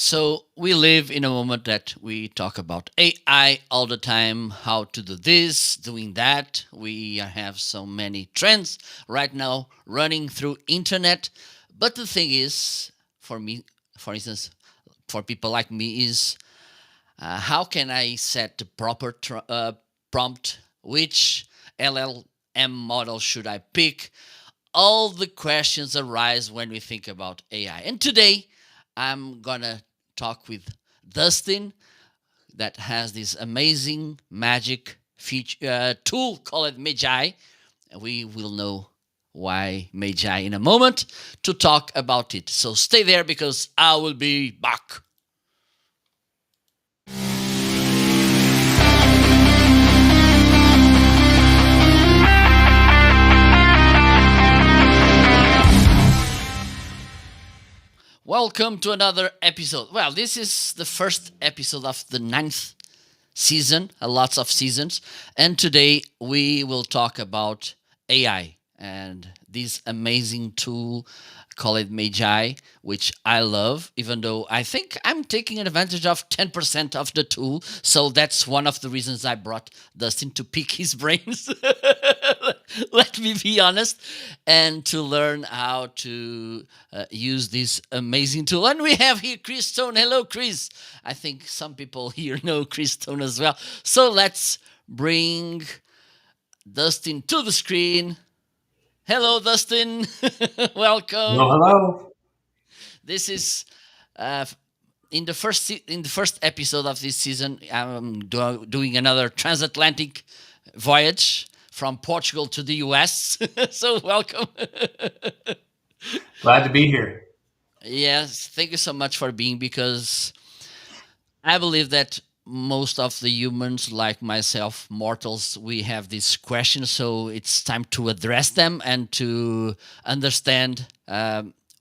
So we live in a moment that we talk about AI all the time, how to do this, doing that. We have so many trends right now running through internet. But the thing is, for me, for instance, for people like me, is how can I set the proper prompt? Which LLM model should I pick? All the questions arise when we think about AI. And today, I'm gonna talk with Dustin that has this amazing magic feature tool called Magai. We will know why Magi in a moment to talk about it. So stay there because I will be back. Welcome to another episode. Well, this is the first episode of the ninth season, lots of seasons. And today we will talk about AI and this amazing tool called Magi, which I love, even though I think I'm taking advantage of 10% of the tool. So that's one of the reasons I brought Dustin to pick his brains. Let me be honest, and to learn how to use this amazing tool. And we have here Chris Stone. Hello, Chris. I think some people here know Chris Stone as well. So let's bring Dustin to the screen. Hello, Dustin. Well, Welcome. hello. This is uh, in the first episode of this season. I'm doing another transatlantic voyage from Portugal to the US. So welcome. Glad to be here. Yes, thank you so much for being because I believe that most of the humans, like myself, mortals, we have these questions. So it's time to address them and to understand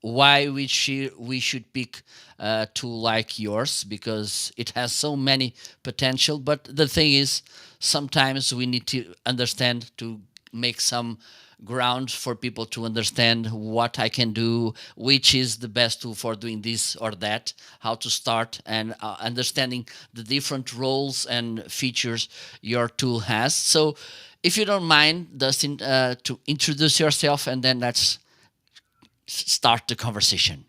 why we should pick a tool like yours because it has so many potential. But the thing is, sometimes we need to understand to make some ground for people to understand what I can do, which is the best tool for doing this or that, how to start, and understanding the different roles and features your tool has. So, if you don't mind, Dustin, to introduce yourself and then let's start the conversation.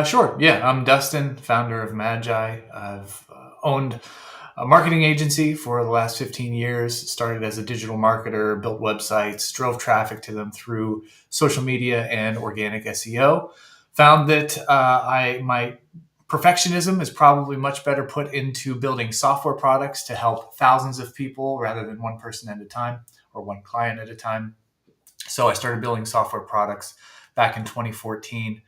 Sure. Yeah, I'm Dustin, founder of Magi. I've owned a marketing agency for the last 15 years. Started as a digital marketer, built websites, drove traffic to them through social media and organic SEO. Found that I my perfectionism is probably much better put into building software products to help thousands of people rather than one person at a time or one client at a time. So I started building software products back in 2014.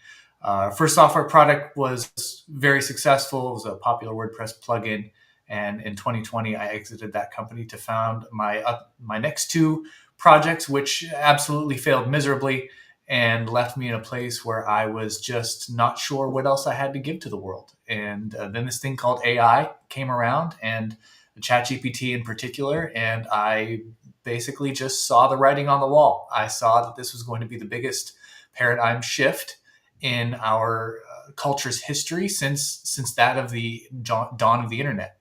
First software product was very successful. It was a popular WordPress plugin, and in 2020, I exited that company to found my next two projects, which absolutely failed miserably and left me in a place where I was just not sure what else I had to give to the world. And then this thing called AI came around, and ChatGPT in particular, and I basically just saw the writing on the wall. I saw that this was going to be the biggest paradigm shift in our culture's history since that of the dawn of the internet.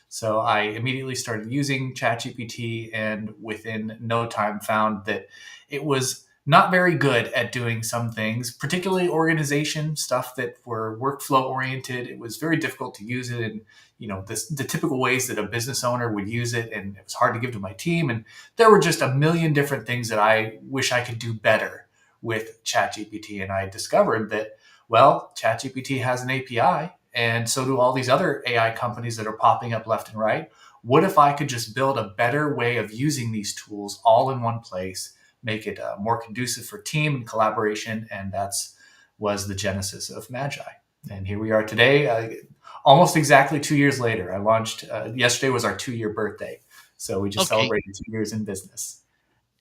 So I immediately started using ChatGPT, and within no time found that it was not very good at doing some things, particularly organization stuff that were workflow oriented. It was very difficult to use it in the typical ways that a business owner would use it, and it was hard to give to my team. And there were just a million different things that I wish I could do better with ChatGPT. And I discovered that, well, ChatGPT has an API, and so do all these other AI companies that are popping up left and right. What if I could just build a better way of using these tools all in one place, make it more conducive for team and collaboration? And that's was the genesis of Magi. And here we are today, almost exactly 2 years later. I launched, yesterday was our 2 year birthday. So we just Okay. celebrated 2 years in business.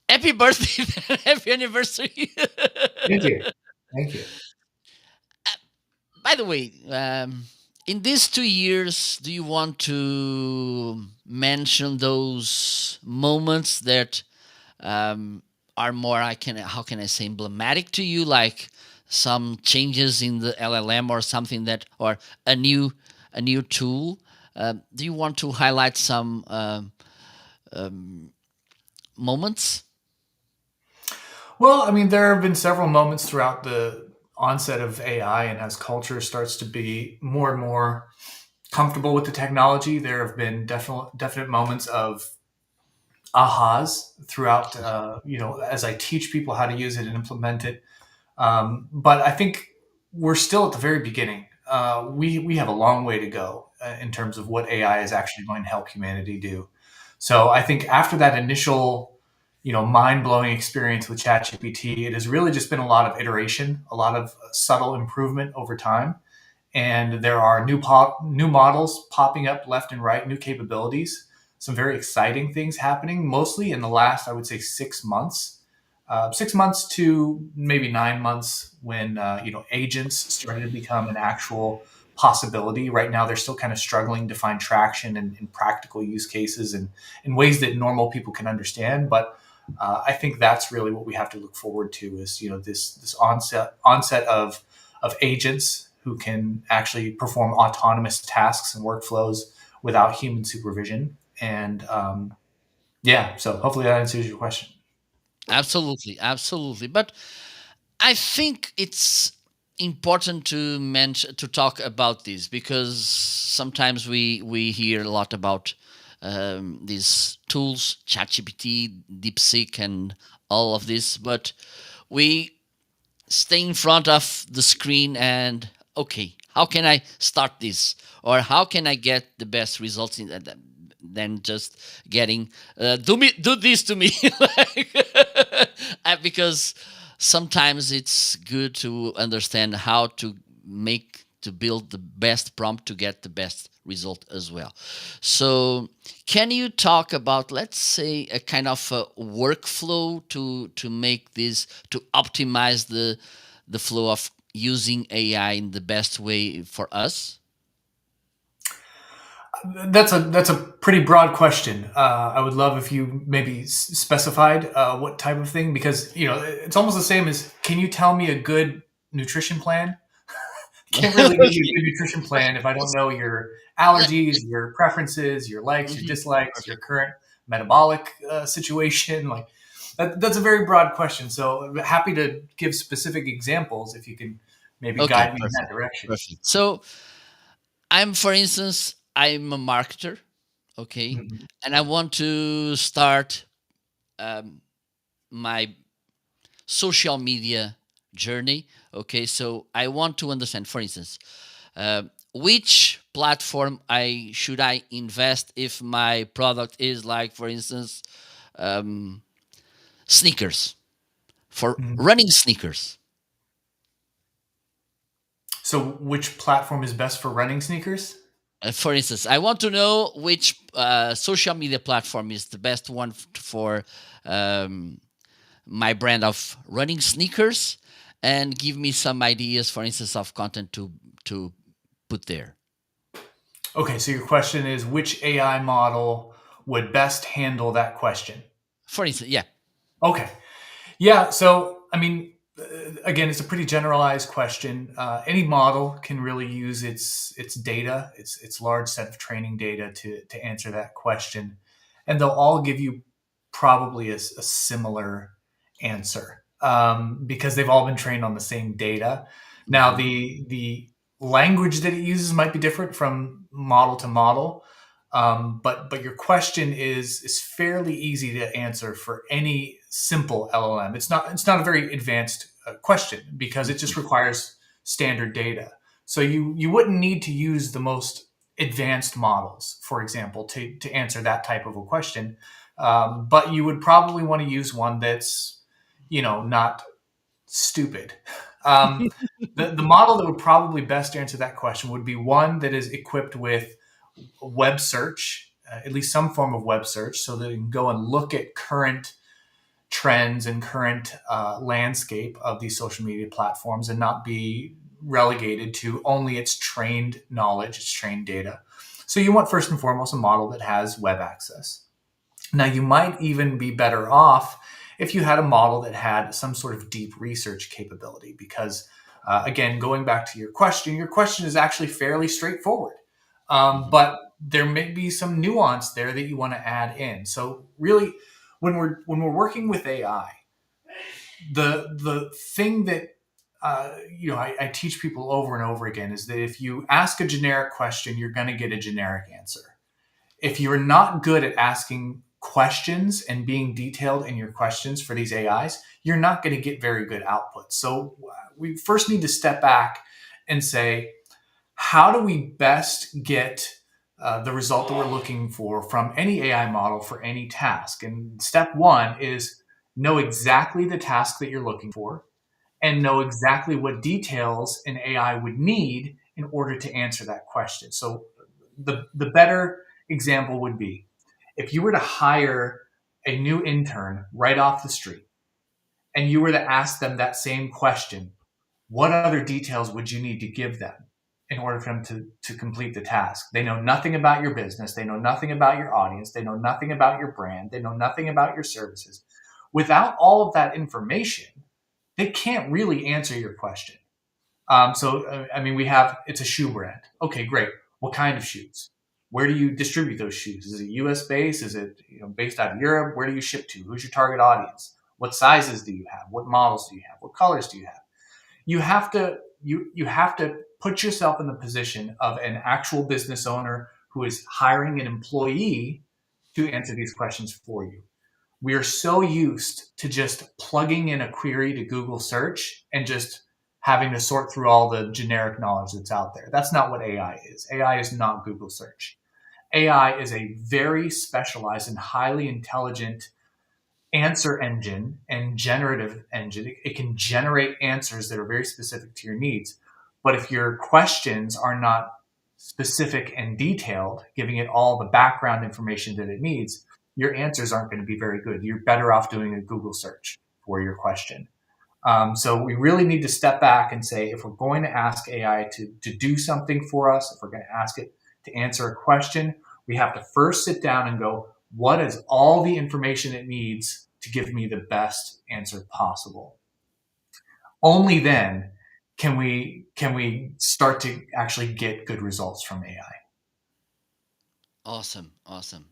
Happy birthday, happy anniversary. Thank you. Thank you. By the way, in these 2 years, do you want to mention those moments that are more, how can I say, emblematic to you, like some changes in the LLM or something that, or a new a new tool. Do you want to highlight some moments? Well, I mean, there have been several moments throughout the onset of AI, and as culture starts to be more and more comfortable with the technology, there have been definite moments of ahas throughout. As I teach people how to use it and implement it. But I think we're still at the very beginning. We have a long way to go in terms of what AI is actually going to help humanity do. So I think after that initial, mind blowing experience with ChatGPT, it has really just been a lot of iteration, a lot of subtle improvement over time, and there are new models popping up left and right, new capabilities, some very exciting things happening, mostly in the last, I would say, 6 months. 6 months to maybe 9 months, when agents started to become an actual possibility. Right now, they're still kind of struggling to find traction in practical use cases and in ways that normal people can understand. But I think that's really what we have to look forward to, is this onset of agents who can actually perform autonomous tasks and workflows without human supervision. And yeah, so hopefully that answers your question. Absolutely, absolutely. But I think it's important to mention, to talk about this, because sometimes we hear a lot about these tools, ChatGPT, DeepSeek, and all of this, but we stay in front of the screen and, okay, how can I start this, or how can I get the best results in that, than just getting do this to me. Like, because sometimes it's good to understand how to build the best prompt to get the best result as well. So can you talk about, let's say, a kind of a workflow to make this, to optimize the flow of using AI in the best way for us? That's a pretty broad question. I would love if you maybe specified what type of thing, because it's almost the same as, can you tell me a good nutrition plan? Can't really give you a good nutrition plan if I don't know your allergies, your preferences, your likes, your Mhm. dislikes, your Perfect. current metabolic situation. Like that's a very broad question. So I'm happy to give specific examples if you can maybe Okay, guide me in that perfect. direction. Perfect. So for instance, I'm a marketer, okay, Mhm. and I want to start um, my social media journey. Okay, so I want to understand, for instance, which platform I invest if my product is like, for instance, um, sneakers, for Mhm. running sneakers. So, which platform is best for running sneakers? For instance, I want to know which social media platform is the best one for um, my brand of running sneakers, and give me some ideas, for instance, of content to put there. Okay, so your question is, which AI model would best handle that question? For instance, yeah. Okay. Yeah. So, I mean, again, it's a pretty generalized question. Any model can really use its data, its large set of training data to answer that question, and they'll all give you probably a similar answer, because they've all been trained on the same data. Now, Hmm. the language that it uses might be different from model to model. But your question is fairly easy to answer for any simple LLM. It's not a very advanced question, because it just requires standard data. So you wouldn't need to use the most advanced models, for example, to answer that type of a question. But you would probably want to use one that's not stupid. Um, the model that would probably best answer that question would be one that is equipped with web search, at least some form of web search, so that it can go and look at current trends and current landscape of these social media platforms, and not be relegated to only its trained knowledge, its trained data. So you want, first and foremost, a model that has web access. Now, you might even be better off if you had a model that had some sort of deep research capability, because Again, going back to your question is actually fairly straightforward. Hmm. But there may be some nuance there that you want to add in. So really, when we're working with AI, the thing that I teach people over and over again is that if you ask a generic question, you're going to get a generic answer. If you're not good at asking questions and being detailed in your questions for these AIs, you're not going to get very good output. So we first need to step back and say, how do we best get the result that we're looking for from any AI model for any task? And step one is know exactly the task that you're looking for and know exactly what details an AI would need in order to answer that question. So the better example would be if you were to hire a new intern right off the street and you were to ask them that same question, what other details would you need to give them in order for them to complete the task? They know nothing about your business. They know nothing about your audience. They know nothing about your brand. They know nothing about your services. Without all of that information, they can't really answer your question. I mean, it's a shoe brand. Okay, great. What kind of shoes? Where do you distribute those shoes? Is it U.S. based? Is it based out of Europe? Where do you ship to? Who's your target audience? What sizes do you have? What models do you have? What colors do you have? You have to put yourself in the position of an actual business owner who is hiring an employee to answer these questions for you. We are so used to just plugging in a query to Google search and just having to sort through all the generic knowledge that's out there. That's not what AI is. AI is not Google search. AI is a very specialized and highly intelligent answer engine and generative engine. It can generate answers that are very specific to your needs. But if your questions are not specific and detailed, giving it all the background information that it needs, your answers aren't going to be very good. You're better off doing a Google search for your question. So we really need to step back and say, if we're going to ask AI to do something for us, if we're going to ask it to answer a question, we have to first sit down and go, what is all the information it needs to give me the best answer possible? Only then can we start to actually get good results from AI. Awesome, awesome.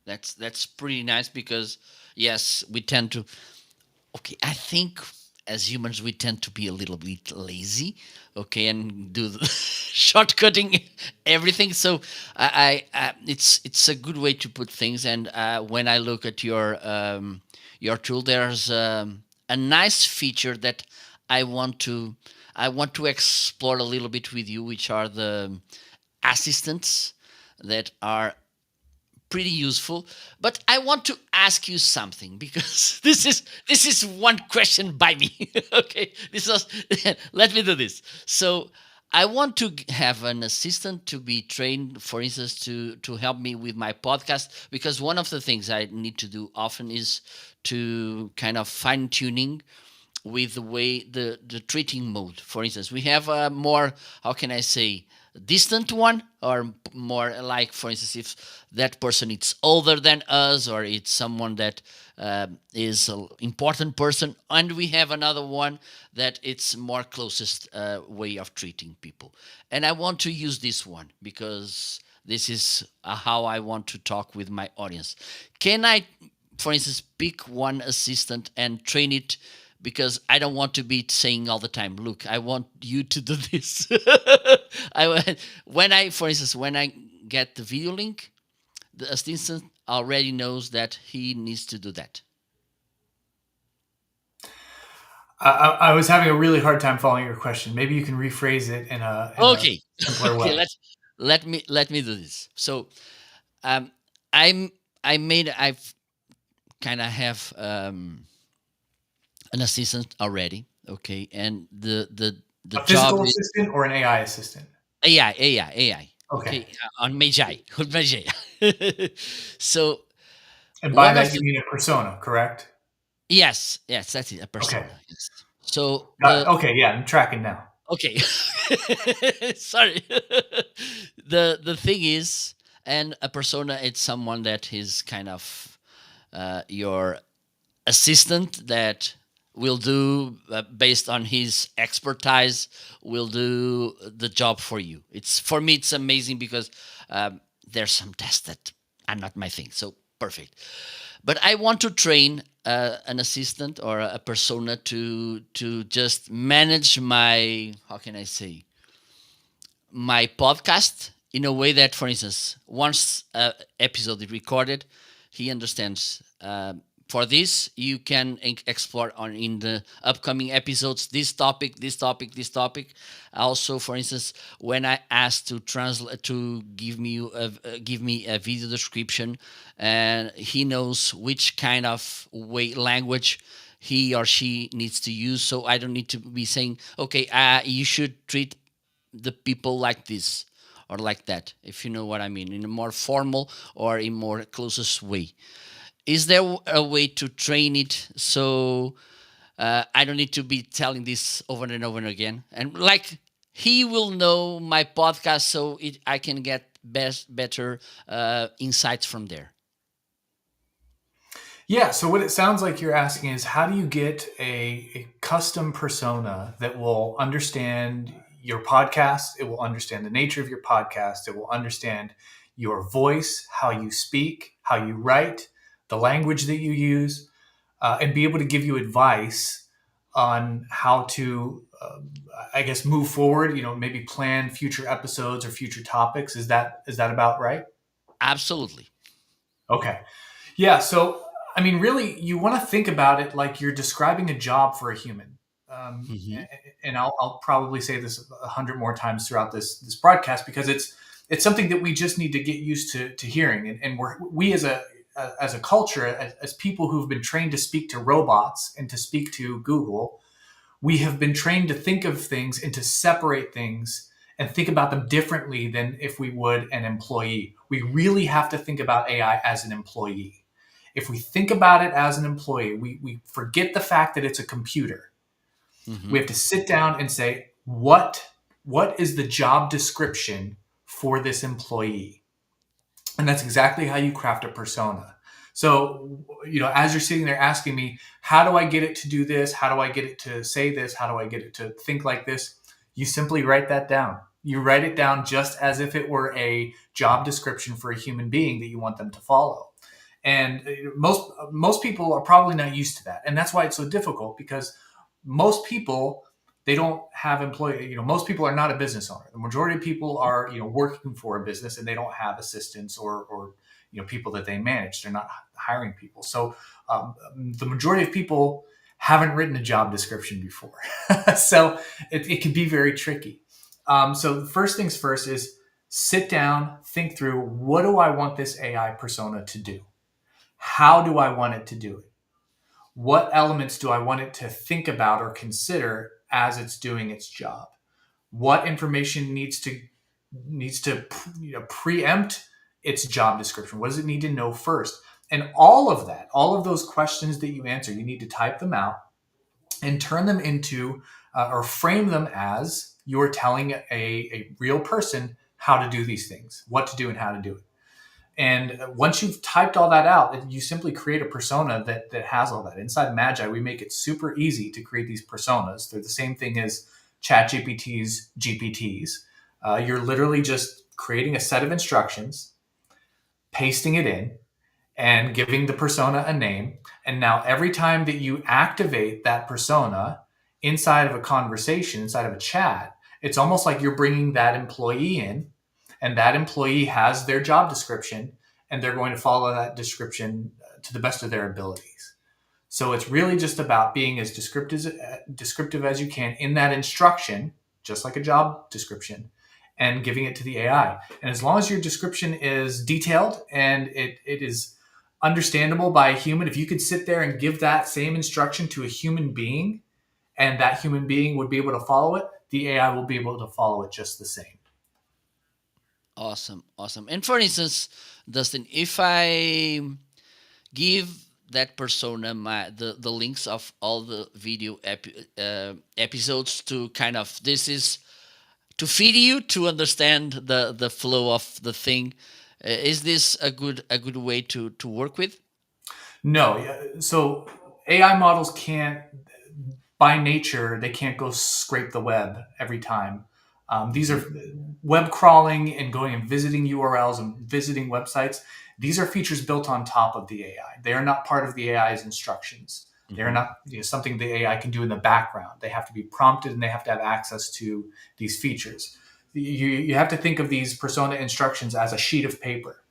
That's pretty nice because yes, we tend to. Okay, I think as humans we tend to be a little bit lazy, okay, and do the shortcutting everything. So it's a good way to put things. And when I look at your tool, there's a nice feature that I want to I want to explore a little bit with you, which are the assistants that are pretty useful. But I want to ask you something because this is one question by me. Okay, this was let me do this. So I want to have an assistant to be trained, for instance, to help me with my podcast, because one of the things I need to do often is to kind of fine tuning with the way the treating mode. For instance, we have a more, how can I say, distant one, or more like, for instance, if that person is older than us, or it's someone that is an important person, and we have another one that it's more closest way of treating people. And I want to use this one because this is how I want to talk with my audience. Can I, for instance, pick one assistant and train it, because I don't want to be saying all the time, "Look, I want you to do this." When I, for instance, when I get the video link, the assistant already knows that he needs to do that. I was having a really hard time following your question. Maybe you can rephrase it in a Okay, simpler okay. way. Let me do this. So, um, I'm I've kind of have an assistant already. Okay, and the A job physical is assistant or an AI assistant? AI. Okay. Okay, on Magi, on Magi. So And by one of that you the, mean a persona, correct? yes, that's it, a Okay. persona. Yes. So Okay, yeah, I'm tracking now. okay, sorry. The thing is, and a persona, it's someone that is kind of your assistant that will do based on his expertise, will do the job for you. It's for me, it's amazing because there's some tests that are not my thing. So perfect. But I want to train an assistant or a persona to just manage my, how can I say, my podcast in a way that, for instance, once an episode is recorded, he understands. For this, you can explore on in the upcoming episodes this topic, this topic, this topic. Also, for instance, when I asked to translate to give me a video description, and he knows which kind of way language he or she needs to use, so I don't need to be saying, okay, you should treat the people like this or like that, if you know what I mean, in a more formal or in more closest way. Is there a way to train it so I don't need to be telling this over and over and again, and like he will know my podcast so I can get better insights from there? Yeah. So what it sounds like you're asking is how do you get a custom persona that will understand your podcast? It will understand the nature of your podcast. It will understand your voice, how you speak, how you write, the language that you use, and be able to give you advice on how to, I guess, move forward. Maybe plan future episodes or future topics. Is that about right? Absolutely. Okay. Yeah. So, I mean, really, you want to think about it like you're describing a job for a human. Hmm. And I'll probably say this 100 more times throughout this broadcast because it's something that we just need to get used to hearing. And we as a culture, as people who've been trained to speak to robots and to speak to Google, we have been trained to think of things and to separate things and think about them differently than if we would an employee. We really have to think about AI as an employee. If we think about it as an employee, we forget the fact that it's a computer. We Hmm. have to sit down and say, what is the job description for this employee? And that's exactly how you craft a persona. So, as you're sitting there asking me, how do I get it to do this? How do I get it to say this? How do I get it to think like this? You simply write that down. You write it down just as if it were a job description for a human being that you want them to follow. And most people are probably not used to that, and that's why it's so difficult because most people they don't have employee. Most people are not a business owner. The majority of people are working for a business, and they don't have assistants or people that they manage. They're not hiring people. So the majority of people haven't written a job description before, so it can be very tricky. So the first things first is sit down, think through what do I want this AI persona to do? How do I want it to do it? What elements do I want it to think about or consider as it's doing its job? What information needs to preempt its job description? What does it need to know first? And all of that, all of those questions that you answer, you need to type them out and turn them into or frame them as you're telling a real person how to do these things, what to do and how to do it. And once you've typed all that out, you simply create a persona that has all that. Inside Magi, we make it super easy to create these personas. They're the same thing as ChatGPT's GPTs. You're literally just creating a set of instructions, pasting it in, and giving the persona a name. And now every time that you activate that persona inside of a conversation, inside of a chat, it's almost like you're bringing that employee in, and that employee has their job description, and they're going to follow that description to the best of their abilities. So it's really just about being as descriptive as you can in that instruction, just like a job description, and giving it to the AI. And as long as your description is detailed and it is understandable by a human, if you could sit there and give that same instruction to a human being and that human being would be able to follow it, the AI will be able to follow it just the same. Awesome, awesome. And for instance, Dustin, if I give that persona the links of all the video episodes to kind of, this is to feed you to understand the flow of the thing. Is this a good way to work with? No, so AI models can't. by nature, they can't go scrape the web every time. These Hmm. are web crawling and going and visiting URLs and visiting websites. These are features built on top of the AI. They are not part of the AI's instructions. They are Hmm. not something the AI can do in the background. They have to be prompted and they have to have access to these features. You have to think of these persona instructions as a sheet of paper.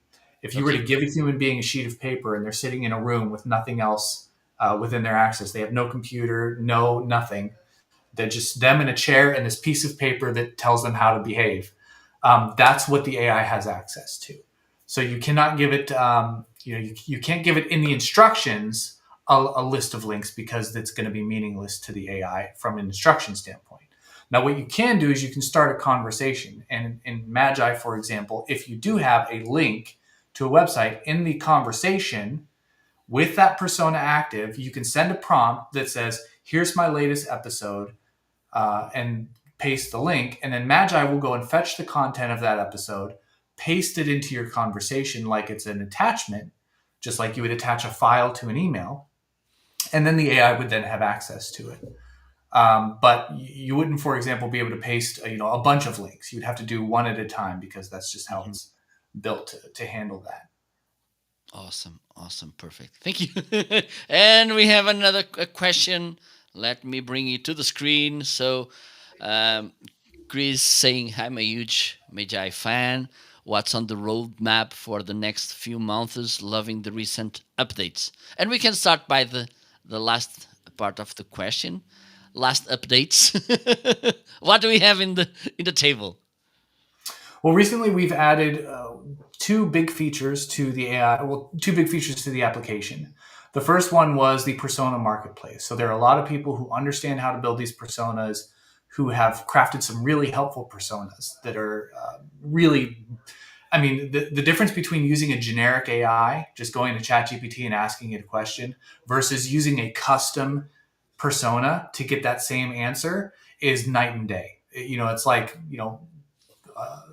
If you were to Okay. give a human being a sheet of paper and they're sitting in a room with nothing else within their access, they have no computer, no nothing. They're just them in a chair and this piece of paper that tells them how to behave. That's what the AI has access to. So you cannot give it, you can't give it in the instructions a list of links because it's going to be meaningless to the AI from an instruction standpoint. Now, what you can do is you can start a conversation. And in Magi, for example, if you do have a link to a website in the conversation, with that persona active, you can send a prompt that says, "Here's my latest episode," and paste the link. And then Magi will go and fetch the content of that episode, paste it into your conversation like it's an attachment, just like you would attach a file to an email. And then the AI would then have access to it. But you wouldn't, for example, be able to paste a bunch of links. You'd have to do one at a time because that's just how Hmm. it's built to handle that. Awesome, awesome, perfect. Thank you. And we have another question. Let me bring it to the screen. So, um, Chris saying, "I'm a huge Magi fan. What's on the roadmap for the next few months? Loving the recent updates." And we can start by the last part of the question. Last updates. What do we have in the table? Well, recently we've added two big features to the AI. Well, two big features to the application. The first one was the persona marketplace. So there are a lot of people who understand how to build these personas, who have crafted some really helpful personas that are really. I mean, the difference between using a generic AI, just going to ChatGPT and asking it a question, versus using a custom persona to get that same answer is night and day. It's like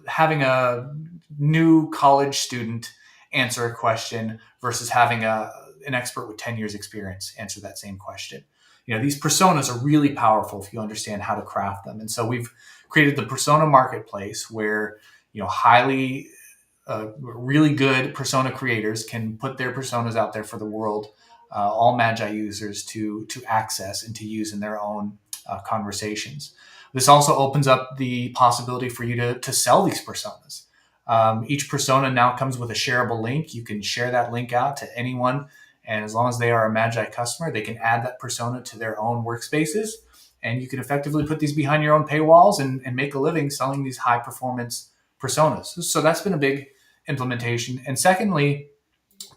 having a new college student answer a question versus having an expert with 10 years experience answer that same question. These personas are really powerful if you understand how to craft them. And so we've created the persona marketplace where highly really good persona creators can put their personas out there for the world, all Magi users to access and to use in their own conversations. This also opens up the possibility for you to sell these personas. Each persona now comes with a shareable link. You can share that link out to anyone, and as long as they are a Magi customer, they can add that persona to their own workspaces. And you can effectively put these behind your own paywalls and make a living selling these high performance personas. So that's been a big implementation. And secondly,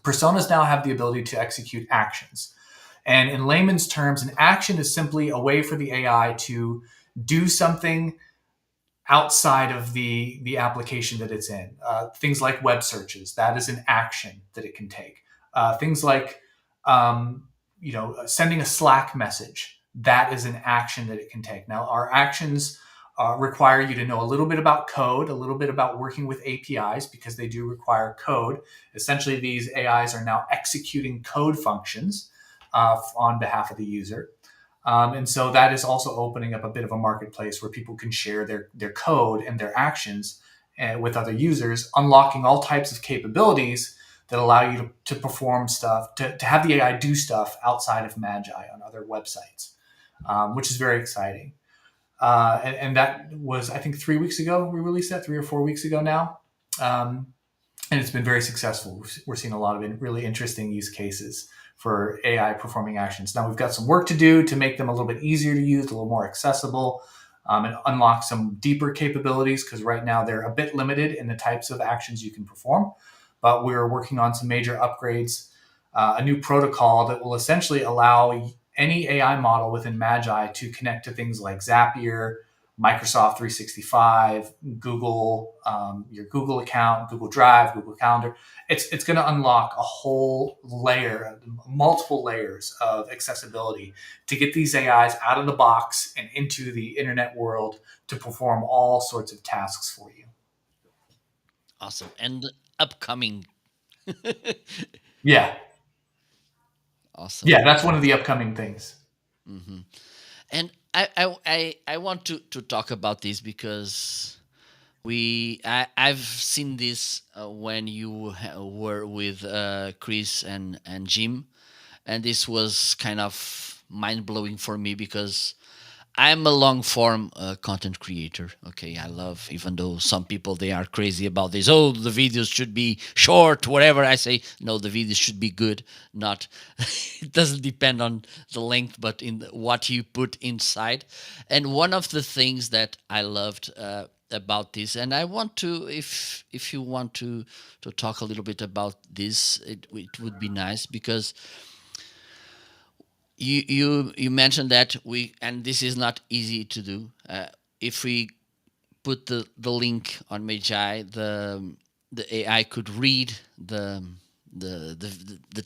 personas now have the ability to execute actions. And in layman's terms, an action is simply a way for the AI to do something outside of the application that it's in. Things like web searches, that is an action that it can take. Things like sending a Slack message, that is an action that it can take. Now, our actions require you to know a little bit about code, a little bit about working with APIs because they do require code. Essentially, these AIs are now executing code functions on behalf of the user. And so that is also opening up a bit of a marketplace where people can share their code and their actions with other users, unlocking all types of capabilities that allow you to perform stuff, to have the AI do stuff outside of Magi on other websites, which is very exciting. And that was, I think, 3 weeks ago we released that, 3 or 4 weeks ago now. Um, and it's been very successful. We're seeing a lot of really interesting use cases for AI performing actions. Now we've got some work to do to make them a little bit easier to use, a little more accessible, and unlock some deeper capabilities because right now they're a bit limited in the types of actions you can perform. But we're working on some major upgrades, a new protocol that will essentially allow any AI model within Magi to connect to things like Zapier, Microsoft 365, Google, your Google account, Google Drive, Google Calendar. It's going to unlock a whole layer, multiple layers of accessibility to get these AIs out of the box and into the internet world to perform all sorts of tasks for you. Awesome. And upcoming. Yeah, Awesome. yeah, that's one of the upcoming things. Hmm. And I want to talk about this because I've seen this when you were with Chris and Jim, and this was kind of mind blowing for me because I'm a long form content creator. Okay, I love, even though some people they are crazy about this. Oh, the videos should be short, whatever. I say no, the videos should be good. Not, it doesn't depend on the length, but in what you put inside. And one of the things that I loved about this, and I want to, if you want to talk a little bit about this, it would be nice because you mentioned that we, and this is not easy to do. If we put the link on Magi, the AI could read the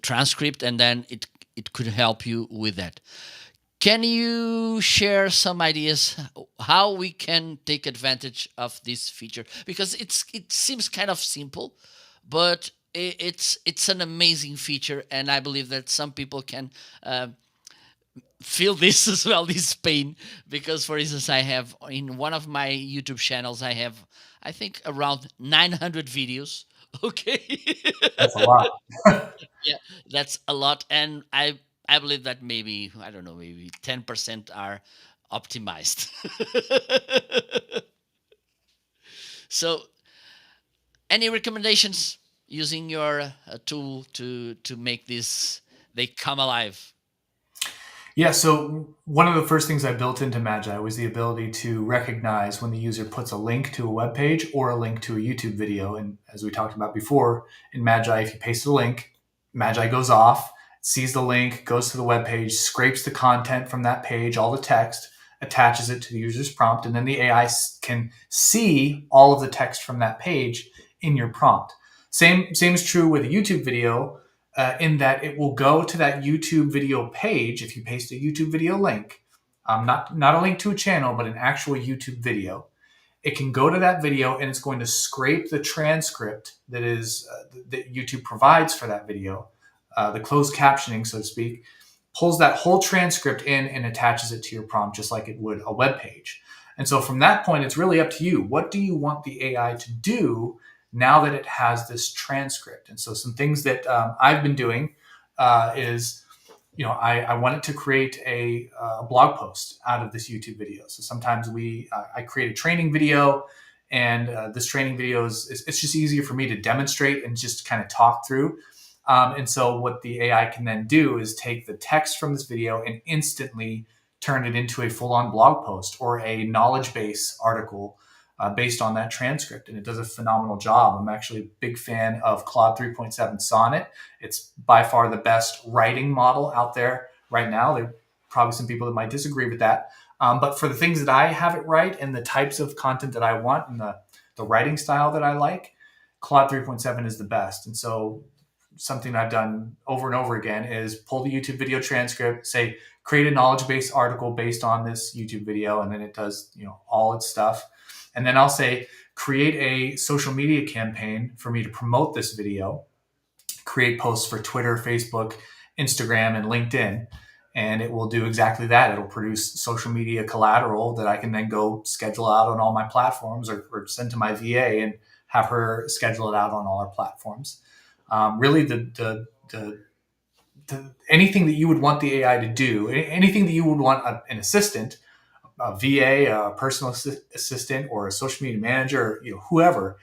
transcript, and then it could help you with that. Can you share some ideas how we can take advantage of this feature? Because it seems kind of simple, but it's an amazing feature, and I believe that some people can feel this as well, this pain, because for instance I have in one of my YouTube channels, I have, I think, around 900 videos. Okay. That's a lot. Yeah, that's a lot, and I believe that maybe, I don't know, maybe 10% are optimized. So any recommendations using your tool to make this, they come alive? Yeah, so one of the first things I built into Magi was the ability to recognize when the user puts a link to a web page or a link to a YouTube video. And as we talked about before, in Magi, if you paste a link, Magi goes off, sees the link, goes to the web page, scrapes the content from that page, all the text, attaches it to the user's prompt, and then the AI can see all of the text from that page in your prompt. Same is true with a YouTube video, in that it will go to that YouTube video page if you paste a YouTube video link, not a link to a channel, but an actual YouTube video. It can go to that video and it's going to scrape the transcript that YouTube provides for that video, the closed captioning, so to speak, pulls that whole transcript in and attaches it to your prompt just like it would a web page. And so from that point, it's really up to you. What do you want the AI to do now that it has this transcript? And so some things that I've been doing is, I wanted to create a blog post out of this YouTube video. So sometimes I create a training video, and this training video it's just easier for me to demonstrate and just kind of talk through. And so what the AI can then do is take the text from this video and instantly turn it into a full-on blog post or a knowledge base article based on that transcript. And it does a phenomenal job. I'm actually a big fan of Claude 3.7 Sonnet. It's by far the best writing model out there right now. There are probably some people that might disagree with that. But for the things that I have it write and the types of content that I want and the writing style that I like, Claude 3.7 is the best. And so something I've done over and over again is pull the YouTube video transcript, say, create a knowledge base article based on this YouTube video, and then it does, all its stuff. And then I'll say, create a social media campaign for me to promote this video, create posts for Twitter, Facebook, Instagram, and LinkedIn. And it will do exactly that. It'll produce social media collateral that I can then go schedule out on all my platforms, or send to my VA and have her schedule it out on all our platforms. Really, anything that you would want the AI to do, anything that you would want an assistant, a VA, a personal assistant, or a social media manager, or, whoever,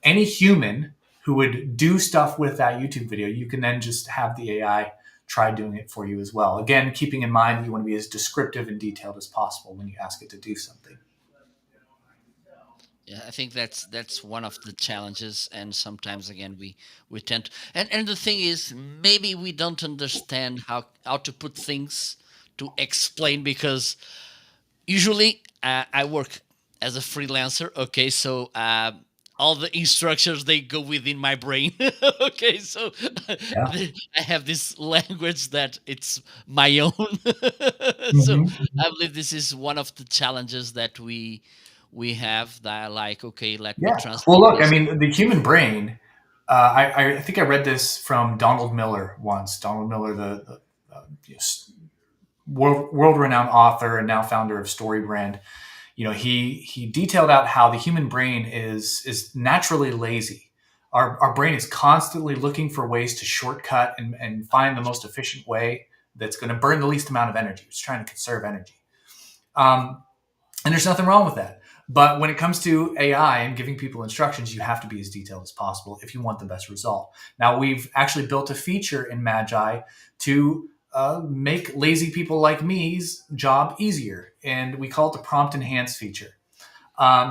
any human who would do stuff with that YouTube video, you can then just have the AI try doing it for you as well. Again, keeping in mind that you want to be as descriptive and detailed as possible when you ask it to do something. Yeah, I think that's one of the challenges, and sometimes again we tend to, and the thing is, maybe we don't understand how to put things to explain, because usually I work as a freelancer. Okay, so all the instructions, they go within my brain. Okay, so Yeah. I have this language that it's my own. So Mhm. I believe this is one of the challenges that we have, that like, okay, let me Yeah. Well, translate look, I this. mean, the human brain. I think I read this from Donald Miller once. Donald Miller, the world renowned author and now founder of StoryBrand. He detailed out how the human brain is naturally lazy. Our brain is constantly looking for ways to shortcut and find the most efficient way that's going to burn the least amount of energy. It's trying to conserve energy. Um, and there's nothing wrong with that. But when it comes to AI and giving people instructions, you have to be as detailed as possible if you want the best result. Now, we've actually built a feature in Magi to make lazy people like me's job easier, and we call it the prompt enhance feature.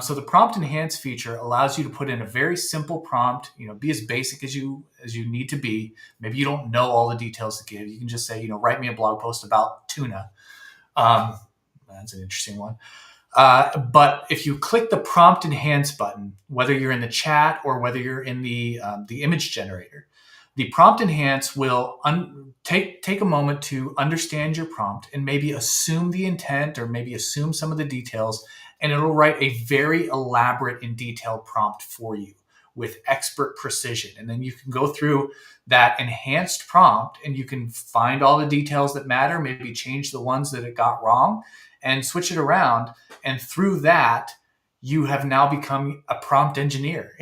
So the prompt enhance feature allows you to put in a very simple prompt. Be as basic as you need to be. Maybe you don't know all the details to give. You can just say, write me a blog post about tuna. Um, that's an interesting one. But if you click the prompt enhance button, whether you're in the chat or whether you're in the image generator, the prompt enhance will take a moment to understand your prompt and maybe assume the intent or maybe assume some of the details, and it'll write a very elaborate and detailed prompt for you with expert precision. And then you can go through that enhanced prompt and you can find all the details that matter, maybe change the ones that it got wrong and switch it around. And through that, you have now become a prompt engineer.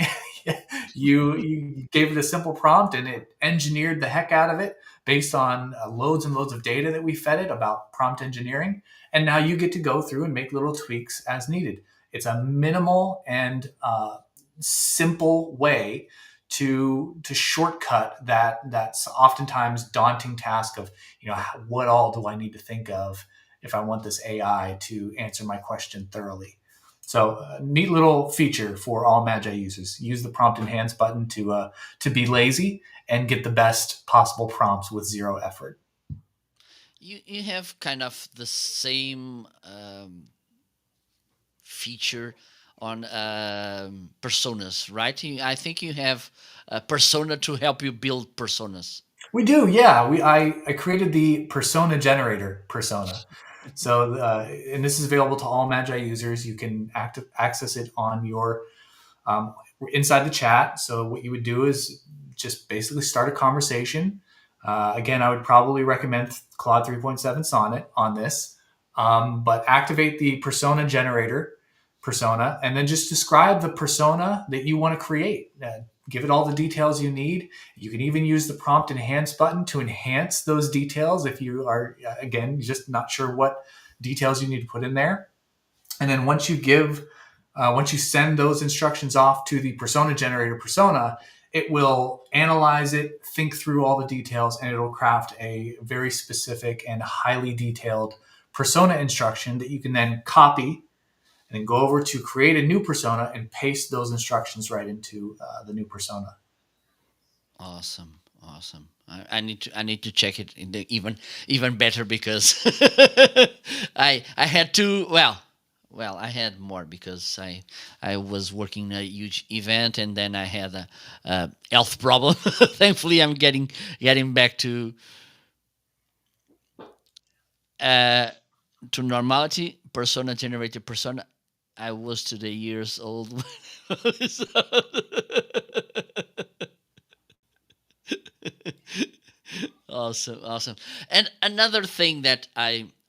You gave it a simple prompt and it engineered the heck out of it based on loads and loads of data that we fed it about prompt engineering. And now you get to go through and make little tweaks as needed. It's a minimal and simple way to shortcut that's oftentimes daunting task of what all do I need to think of if I want this AI to answer my question thoroughly. So, neat little feature for all Magi users. Use the prompt enhance button to be lazy and get the best possible prompts with zero effort. You have kind of the same feature on personas, right? I think you have a persona to help you build personas. We do, yeah. I created the persona generator persona. So, and this is available to all Magi users. You can access it on your inside the chat. So what you would do is just basically start a conversation. Again, I would probably recommend Claude 3.7 Sonnet on this, but activate the persona generator persona and then just describe the persona that you want to create. Give it all the details you need. You can even use the prompt enhance button to enhance those details if you are, again, just not sure what details you need to put in there. And then once you send those instructions off to the persona generator persona, it will analyze it, think through all the details, and it'll craft a very specific and highly detailed persona instruction that you can then copy and then go over to create a new persona and paste those instructions right into the new persona. Awesome, awesome. I need to check it in the even better because I had to well I had more because I was working a huge event and then I had a health problem. Thankfully, I'm getting back uh, to normality. Persona generated persona. I was today years old. Awesome, awesome. And another thing that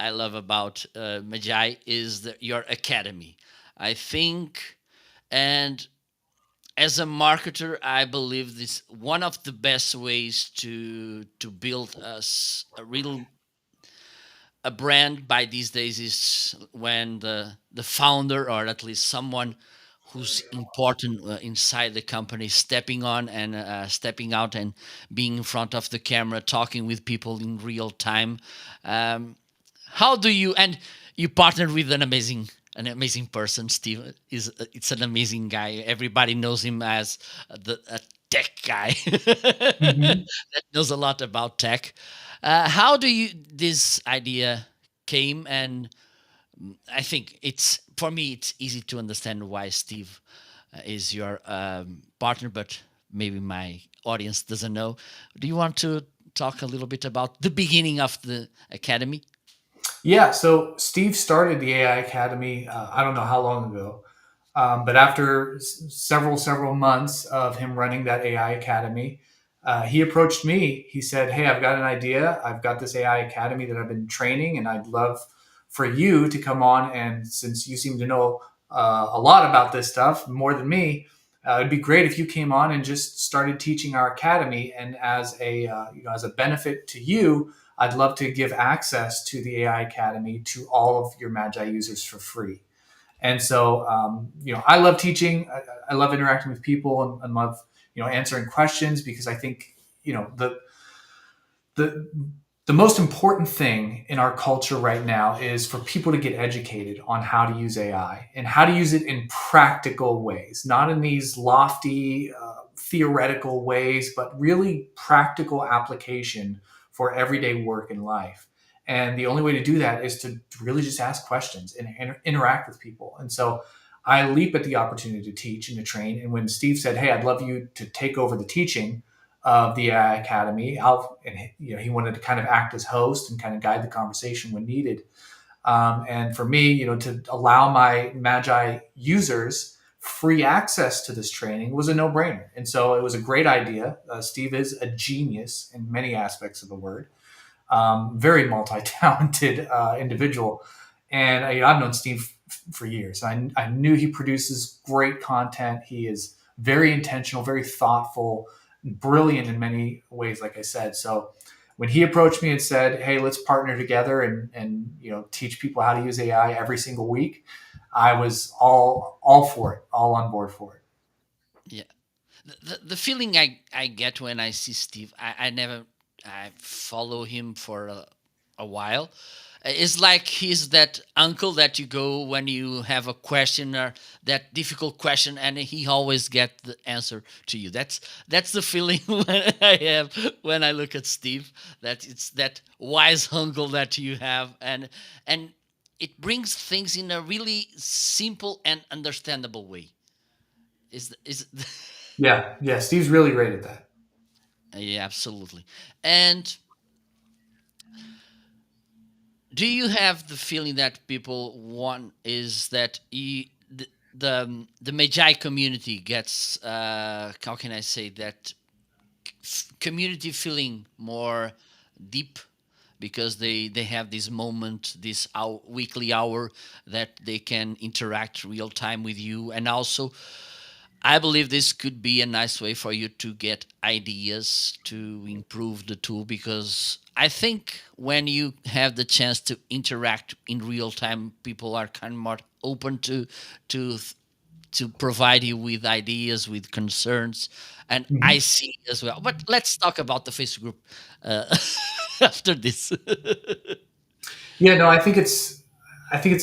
I love about Magi is your academy. I think, and as a marketer, I believe this one of the best ways to build a real a brand by these days is when the founder or at least someone who's important inside the company stepping on and stepping out and being in front of the camera talking with people in real time. um, how do you and you partnered with an amazing person. Steve is it's an amazing guy. Everybody knows him as a tech guy Mm-hmm. that knows a lot about tech. How do you this idea came? And I think it's for me it's easy to understand why Steve is your partner, but maybe my audience doesn't know. Do you want to talk a little bit about the beginning of the academy? Yeah, so Steve started the AI Academy. I don't know how long ago, but after several months of him running that AI Academy, He approached me. He said, "Hey, I've got an idea. I've got this AI academy that I've been training, and I'd love for you to come on. And since you seem to know a lot about this stuff, more than me, it'd be great if you came on and just started teaching our academy. And as a as a benefit to you, I'd love to give access to the AI academy to all of your Magi users for free." And so, I love teaching. I love interacting with people, and love, answering questions, because I think, the the most important thing in our culture right now is for people to get educated on how to use AI and how to use it in practical ways, not in these lofty, theoretical ways, but really practical application for everyday work and life. And the only way to do that is to really just ask questions and interact with people. And so I leap at the opportunity to teach and to train. And when Steve said, "Hey, I'd love you to take over the teaching of the AI Academy," and he wanted to kind of act as host and kind of guide the conversation when needed. And for me, to allow my Magi users free access to this training was a no-brainer. And so it was a great idea. Steve is a genius in many aspects of the word, very multi-talented individual. And I've known Steve for years. I knew he produces great content. He is very intentional, very thoughtful, brilliant in many ways, like I said. So when he approached me and said, "Hey, let's partner together and teach people how to use AI every single week," I was all for it, all on board for it. Yeah. The feeling I get when I see Steve, I never I follow him for a while. It's like he's that uncle that you go when you have a question or that difficult question, and he always get the answer to you. That's the feeling when I have when I look at Steve. That it's that wise uncle that you have, and it brings things in a really simple and understandable way. Is Yeah, yeah. Steve's really great at that. Yeah, absolutely. And do you have the feeling that people want is that the Magi community gets how can I say that community feeling more deep because they have this moment, this weekly hour that they can interact real time with you, and also I believe this could be a nice way for you to get ideas to improve the tool because I think when you have the chance to interact in real time, people are kind of more open to to provide you with ideas, with concerns, and I Mhm. see as well. But let's talk about the Facebook group uh, after this. Yeah, no, I think it's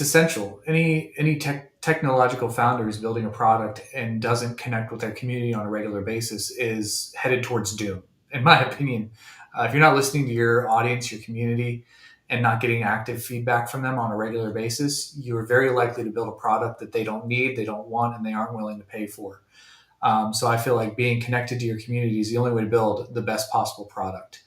essential. Any technological founder who's building a product and doesn't connect with their community on a regular basis is headed towards doom, in my opinion. If you're not listening to your audience, your community, and not getting active feedback from them on a regular basis, you're very likely to build a product that they don't need, they don't want, and they aren't willing to pay for. So I feel like being connected to your community is the only way to build the best possible product.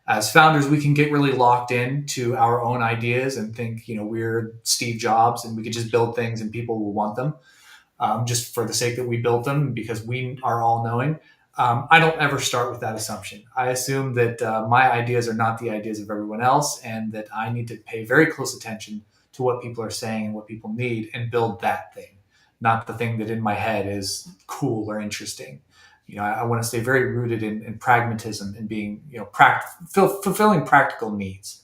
As founders, we can get really locked into our own ideas and think, we're Steve Jobs and we could just build things and people will want them, just for the sake that we built them because we are all knowing. I don't ever start with that assumption. I assume that my ideas are not the ideas of everyone else and that I need to pay very close attention to what people are saying and what people need and build that thing, not the thing that in my head is cool or interesting. I want to stay very rooted in pragmatism and being, fulfilling practical needs,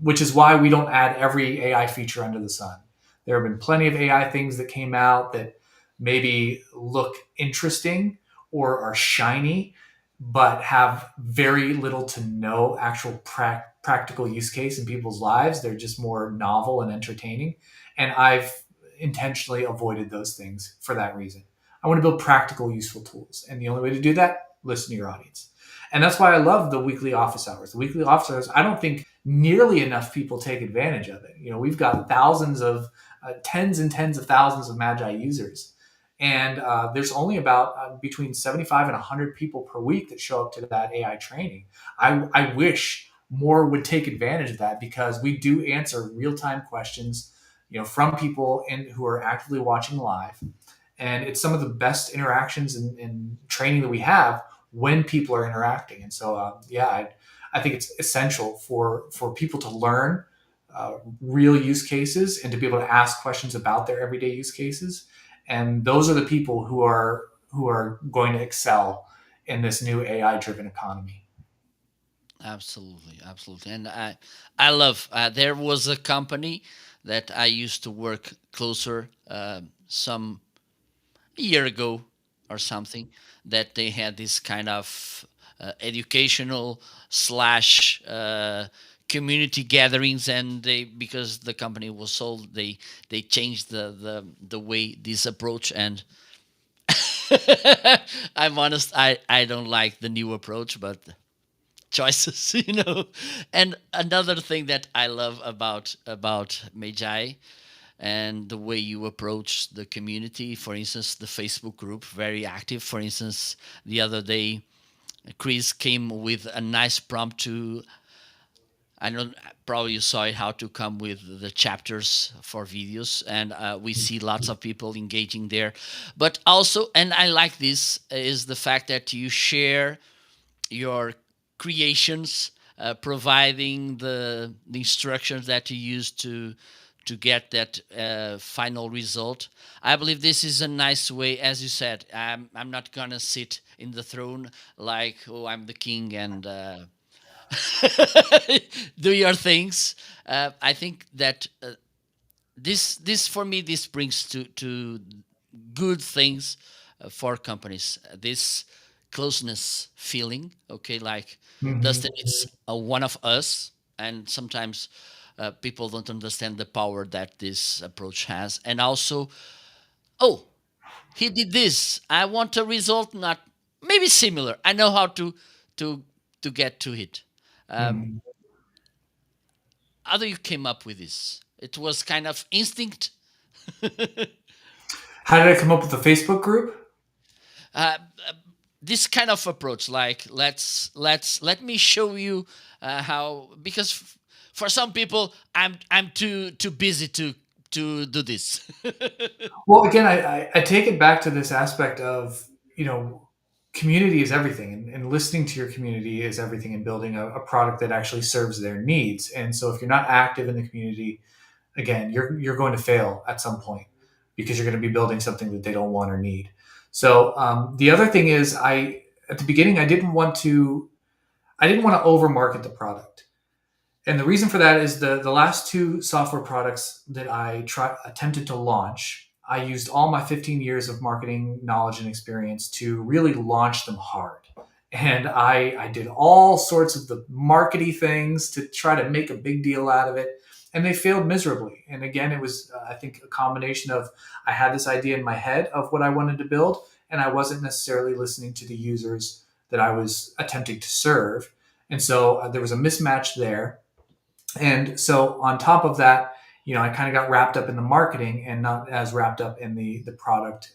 which is why we don't add every AI feature under the sun. There have been plenty of AI things that came out that maybe look interesting or are shiny, but have very little to no actual practical use case in people's lives. They're just more novel and entertaining. And I've intentionally avoided those things for that reason. I want to build practical, useful tools. And the only way to do that, listen to your audience. And that's why I love the weekly office hours. The weekly office hours, I don't think nearly enough people take advantage of it. We've got thousands of, tens and tens of thousands of Magi users. And there's only about between 75 and 100 people per week that show up to that AI training. I wish more would take advantage of that because we do answer real time questions, from people who are actively watching live, and it's some of the best interactions and training that we have when people are interacting. And so, yeah, I think it's essential for people to learn real use cases and to be able to ask questions about their everyday use cases. And those are the people who are going to excel in this new AI driven economy. Absolutely, absolutely. And I love. There was a company that I used to work closer some year ago or something, that they had this kind of educational slash community gatherings, and they, because the company was sold, they changed the way this approach. And I'm honest, I don't like the new approach, but choices, And another thing that I love about Magi, and the way you approach the community, for instance, the Facebook group, very active. For instance, the other day, Chris came with a nice prompt to, I don't, probably you saw it, how to come with the chapters for videos, and we see lots of people engaging there. But also, and I like this, is the fact that you share your creations, providing the instructions that you use to get that final result. I believe this is a nice way, as you said. I'm not gonna sit in the throne like, oh, I'm the king, and do your things. I think that this for me, this brings to good things for companies. This closeness feeling, okay, like Hmm. Dustin, it's one of us, and sometimes people don't understand the power that this approach has. And also, oh, he did this. I want a result, not maybe similar. I know how to to get to it. Um, Hmm. how do you came up with this? It was kind of instinct. How did I come up with the Facebook group? uh, this kind of approach, like, let me show you how, because for some people, I'm too busy to do this. Well, again, I take it back to this aspect of, you know, community is everything, and listening to your community is everything, and building a product that actually serves their needs. And so, if you're not active in the community, again, you're going to fail at some point because you're going to be building something that they don't want or need. So the other thing is, I at the beginning I didn't want to over market the product. And the reason for that is the last two software products that attempted to launch, I used all my 15 years of marketing knowledge and experience to really launch them hard. And I did all sorts of the markety things to try to make a big deal out of it. And they failed miserably. And again, it was, I think, a combination of I had this idea in my head of what I wanted to build, and I wasn't necessarily listening to the users that I was attempting to serve. And so there was a mismatch there. And so on top of that, I kind of got wrapped up in the marketing and not as wrapped up in the product,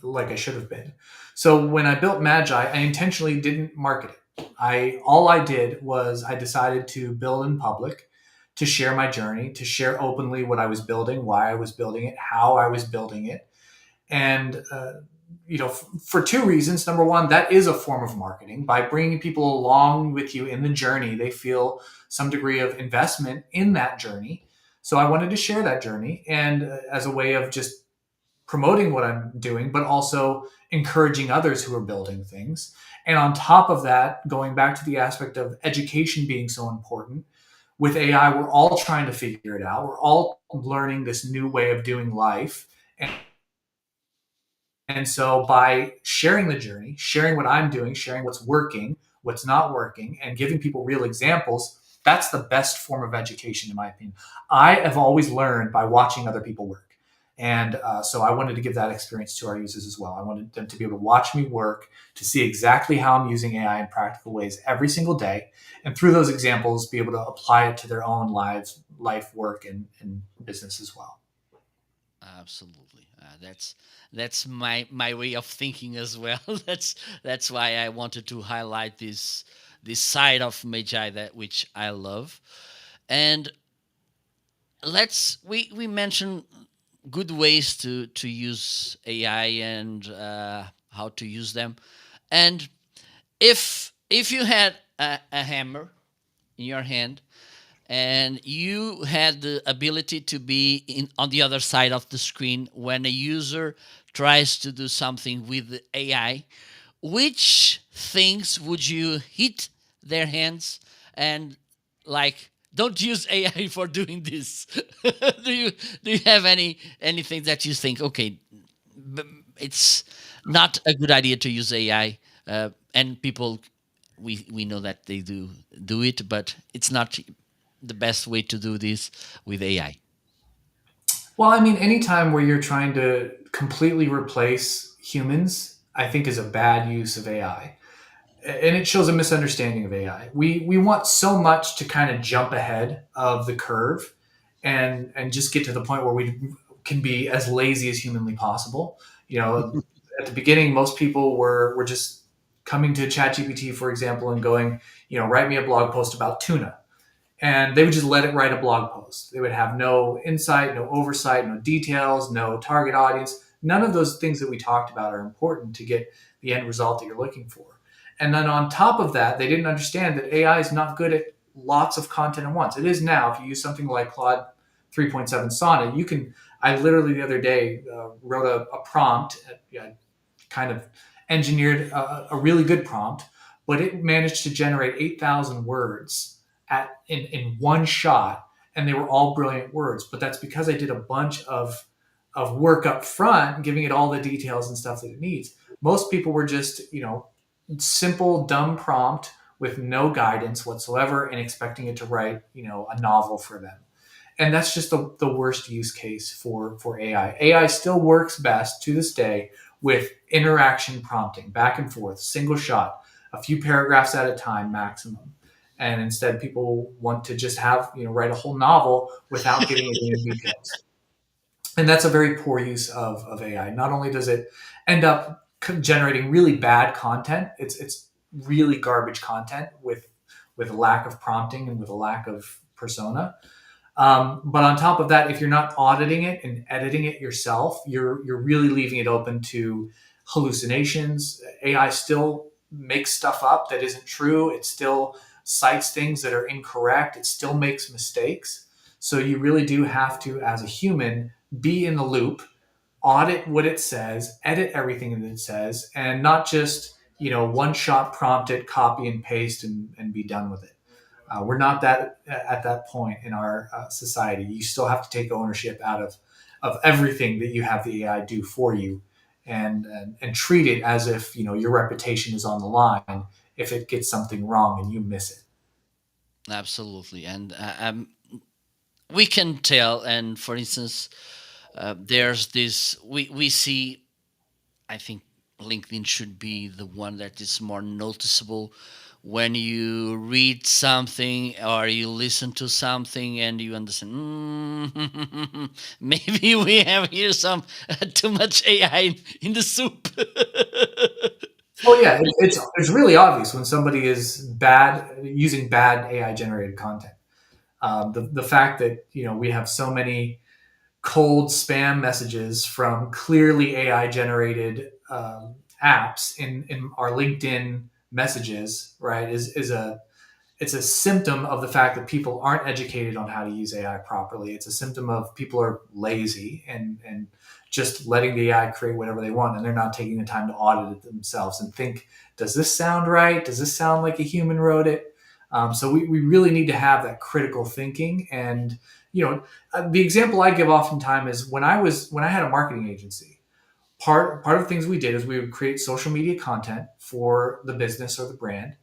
like I should have been. So when I built Magi, I intentionally didn't market it. I did was I decided to build in public, to share my journey, to share openly what I was building, why I was building it, how I was building it, and for two reasons. Number one, that is a form of marketing. By bringing people along with you in the journey, they feel some degree of investment in that journey. So I wanted to share that journey, and as a way of just promoting what I'm doing, but also encouraging others who are building things. And on top of that, going back to the aspect of education being so important, with AI, we're all trying to figure it out. We're all learning this new way of doing life. And so by sharing the journey, sharing what I'm doing, sharing what's working, what's not working, and giving people real examples, that's the best form of education, in my opinion. I have always learned by watching other people work. And so I wanted to give that experience to our users as well. I wanted them to be able to watch me work, to see exactly how I'm using AI in practical ways every single day. And through those examples, be able to apply it to their own lives, life, work, and business as well. Absolutely. That's my way of thinking as well. That's why I wanted to highlight this side of Magi, that which I love. And we mentioned good ways to use AI, and how to use them. And if you had a hammer in your hand and you had the ability to be in on the other side of the screen when a user tries to do something with the AI, which things would you hit their hands and like don't use AI for doing this? Do you have anything that you think okay, it's not a good idea to use AI, and people we know that they do it, but it's not the best way to do this with AI. Well, I mean, anytime where you're trying to completely replace humans, I think is a bad use of AI. And it shows a misunderstanding of AI. We want so much to kind of jump ahead of the curve and just get to the point where we can be as lazy as humanly possible. You know, at the beginning, most people were just coming to ChatGPT, for example, and going, write me a blog post about tuna, and they would just let it write a blog post. They would have no insight, no oversight, no details, no target audience. None of those things that we talked about are important to get the end result that you're looking for. And then on top of that, they didn't understand that AI is not good at lots of content at once. It is now. If you use something like Claude 3.7 Sonnet, you can. I literally the other day wrote a prompt, kind of engineered a really good prompt, but it managed to generate 8,000 words in one shot, and they were all brilliant words. But that's because I did a bunch of work up front, giving it all the details and stuff that it needs. Most people were just simple dumb prompt with no guidance whatsoever and expecting it to write a novel for them, and that's just the worst use case for AI still works best to this day with interaction prompting, back and forth, single shot, a few paragraphs at a time maximum. And instead people want to just have write a whole novel without giving it any details. And that's a very poor use of AI. Not only does it end up generating really bad content, it's really garbage content with a lack of prompting and with a lack of persona. But on top of that, if you're not auditing it and editing it yourself, you're really leaving it open to hallucinations. AI still makes stuff up that isn't true. It still cites things that are incorrect. It still makes mistakes. So you really do have to, as a human, be in the loop, audit what it says, edit everything that it says, and not just one shot prompt it, copy and paste, and be done with it. We're not that at that point in our society. You still have to take ownership out of everything that you have the AI do for you, and treat it as if your reputation is on the line if it gets something wrong and you miss it. Absolutely, and we can tell. And for instance, there's this we see. I think LinkedIn should be the one that is more noticeable when you read something or you listen to something and you understand, maybe we have here some too much AI in the soup. Well, yeah, it's really obvious when somebody is bad using bad AI generated content. The fact that we have so many cold spam messages from clearly AI generated apps in our LinkedIn messages, right, is a it's a symptom of the fact that people aren't educated on how to use AI properly. It's a symptom of people are lazy and just letting the AI create whatever they want, and they're not taking the time to audit it themselves and think, does this sound right? Does this sound like a human wrote it? So we really need to have that critical thinking. And the example I give oftentimes is when I had a marketing agency. Part of the things we did is we would create social media content for the business or the brand,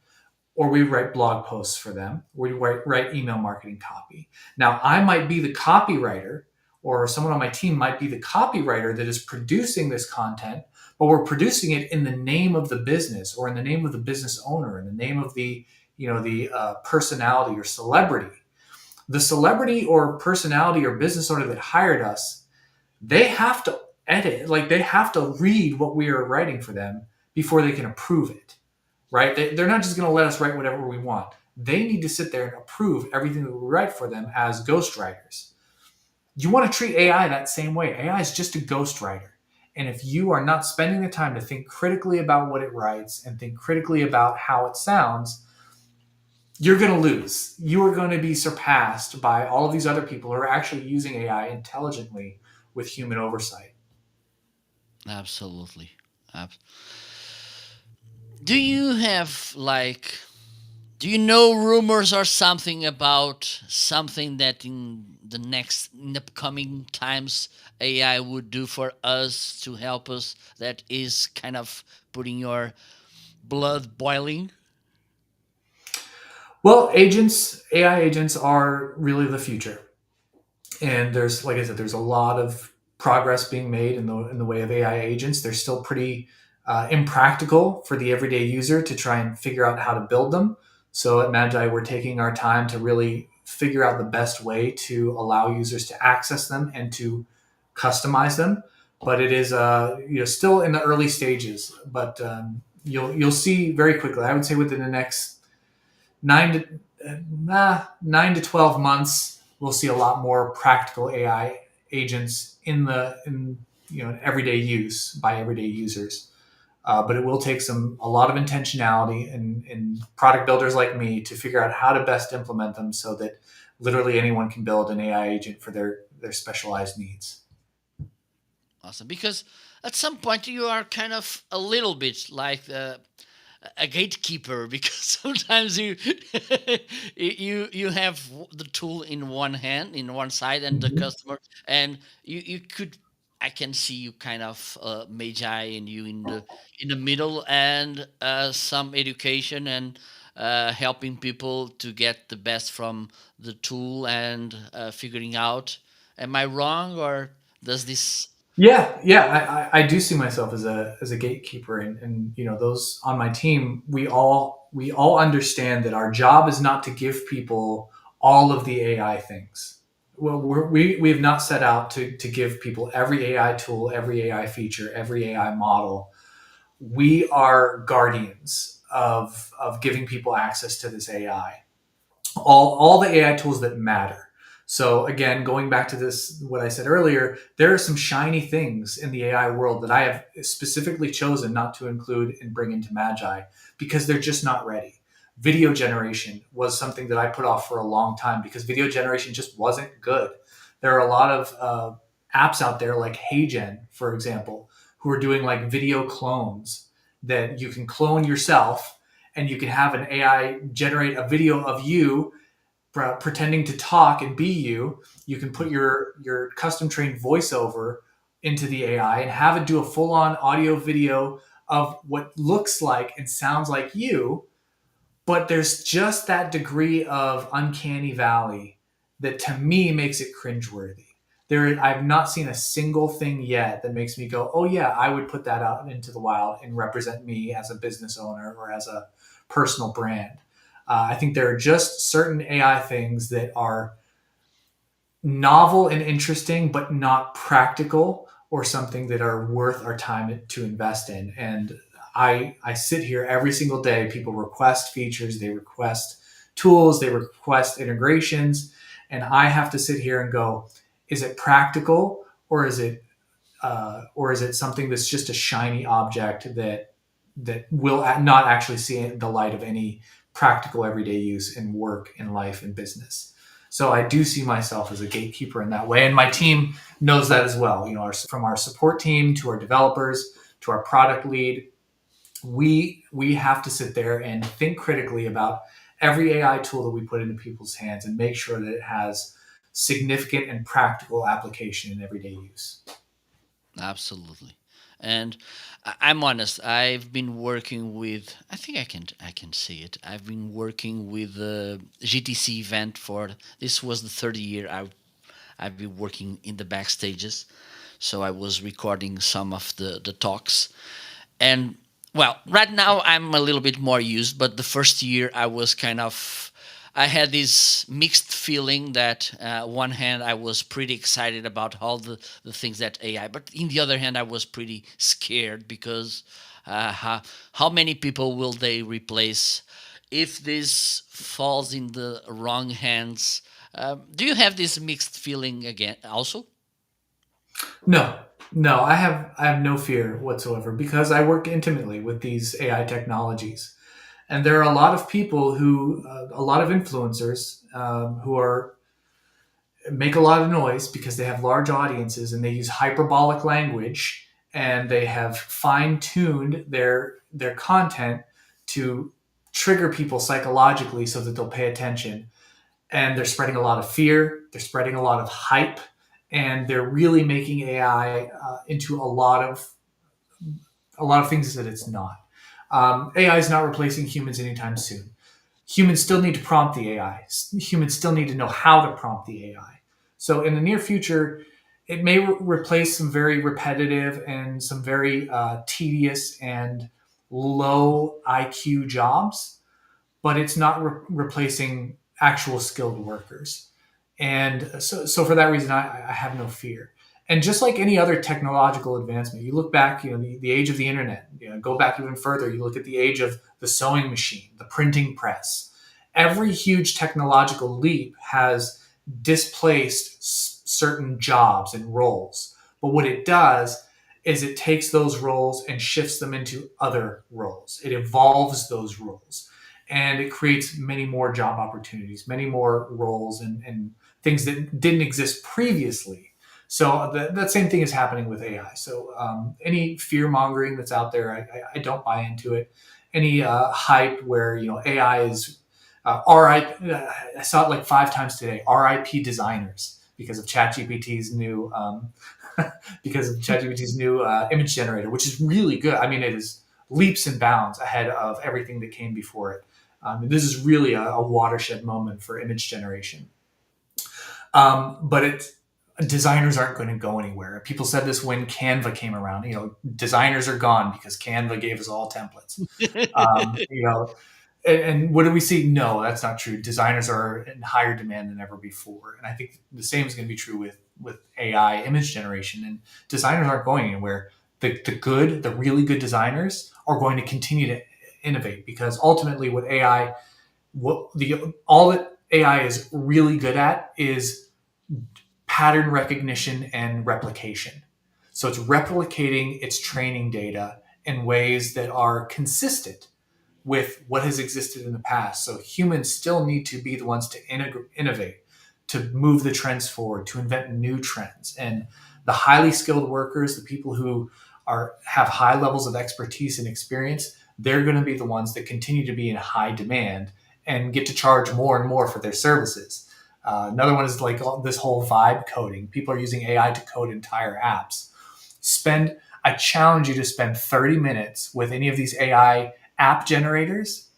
or we write blog posts for them, or we write email marketing copy. Now, I might be the copywriter, or someone on my team might be the copywriter that is producing this content, but we're producing it in the name of the business, or in the name of the business owner, in the name of the personality or celebrity. The celebrity or personality or business owner that hired us, they have to edit, like they have to read what we are writing for them before they can approve it, right? They're not just going to let us write whatever we want. They need to sit there and approve everything that we write for them as ghostwriters. You want to treat AI that same way. AI is just a ghostwriter. And if you are not spending the time to think critically about what it writes and think critically about how it sounds, you're going to lose. You are going to be surpassed by all of these other people who are actually using AI intelligently with human oversight. Absolutely. Ab- Do you have like, do you know rumors or something about something that in the upcoming times AI would do for us to help us that is kind of putting your blood boiling? Well, agents, AI agents are really the future. And there's, like I said, there's a lot of progress being made in the way of AI agents. They're still pretty impractical for the everyday user to try and figure out how to build them. So at Magi, we're taking our time to really figure out the best way to allow users to access them and to customize them. But it is still in the early stages. But you'll see very quickly. I would say within the next 9 to 12 months, we'll see a lot more practical AI agents in everyday use by everyday users. But it will take a lot of intentionality and product builders like me to figure out how to best implement them so that literally anyone can build an AI agent for their specialized needs. Awesome. Because at some point you are kind of a little bit like a gatekeeper because sometimes you you have the tool in one hand in one side and the Mhm. customer, and you could, I can see you kind of magi and you in the middle, and some education and helping people to get the best from the tool and figuring out, am I wrong or does this? Yeah, yeah, I do see myself as a gatekeeper, and those on my team, we all understand that our job is not to give people all of the AI things. Well, we have not set out to give people every AI tool, every AI feature, every AI model. We are guardians of giving people access to this AI, all the AI tools that matter. So again, going back to this, what I said earlier, there are some shiny things in the AI world that I have specifically chosen not to include and bring into Magi because they're just not ready. Video generation was something that I put off for a long time because video generation just wasn't good. There are a lot of apps out there like HeyGen, for example, who are doing like video clones that you can clone yourself and you can have an AI generate a video of you pretending to talk and be you. You can put your custom trained voiceover into the AI and have it do a full on audio video of what looks like and sounds like you, but there's just that degree of uncanny valley that to me makes it cringeworthy. I've not seen a single thing yet that makes me go, "Oh yeah, I would put that out into the wild and represent me as a business owner or as a personal brand." I think there are just certain AI things that are novel and interesting, but not practical or something that are worth our time to invest in. And I sit here every single day. People request features, they request tools, they request integrations, and I have to sit here and go, is it practical or is it something that's just a shiny object that will not actually see the light of any practical everyday use in work, in life, in business. So I do see myself as a gatekeeper in that way, and my team knows that as well. From our support team to our developers to our product lead, we have to sit there and think critically about every AI tool that we put into people's hands and make sure that it has significant and practical application in everyday use. Absolutely. And I'm honest, I've been working with, I think I can see it. I've been working with the GTC event for, this was the third year I've been working in the backstages. So I was recording some of the talks. And well, right now I'm a little bit more used, but the first year I was kind of, I had this mixed feeling that one hand I was pretty excited about all the things that AI, but in the other hand I was pretty scared because how many people will they replace if this falls in the wrong hands? Do you have this mixed feeling again also? No, No, I have no fear whatsoever because I work intimately with these AI technologies, and there are a lot of people who, a lot of influencers who are make a lot of noise because they have large audiences and they use hyperbolic language and they have fine tuned their content to trigger people psychologically so that they'll pay attention, and they're spreading a lot of fear, they're spreading a lot of hype, and they're really making AI into a lot of things that it's not. AI is not replacing humans anytime soon. Humans still need to prompt the AI. Humans still need to know how to prompt the AI. So in the near future, it may replace some very repetitive and some very tedious and low IQ jobs, but it's not replacing actual skilled workers. And so for that reason, I have no fear. And just like any other technological advancement, you look back, the age of the internet, go back even further, you look at the age of the sewing machine, the printing press. Every huge technological leap has displaced certain jobs and roles. But what it does is it takes those roles and shifts them into other roles. It evolves those roles and it creates many more job opportunities, many more roles and things that didn't exist previously. So that same thing is happening with AI. So any fear mongering that's out there, I don't buy into it. Any hype where AI is RIP. I saw it like 5 times today. RIP designers because of ChatGPT's new image generator, which is really good. I mean, it is leaps and bounds ahead of everything that came before it. This is really a watershed moment for image generation. But designers aren't going to go anywhere. People said this when Canva came around. Designers are gone because Canva gave us all templates. And what do we see? No, that's not true. Designers are in higher demand than ever before, and I think the same is going to be true with AI image generation. And designers aren't going anywhere. The really good designers are going to continue to innovate because ultimately, all that AI is really good at is pattern recognition and replication. So it's replicating its training data in ways that are consistent with what has existed in the past. So humans still need to be the ones to innovate, to move the trends forward, to invent new trends. And the highly skilled workers, the people who have high levels of expertise and experience, they're going to be the ones that continue to be in high demand and get to charge more and more for their services. Another one is like this whole vibe coding. People are using AI to code entire apps. I challenge you to spend 30 minutes with any of these AI app generators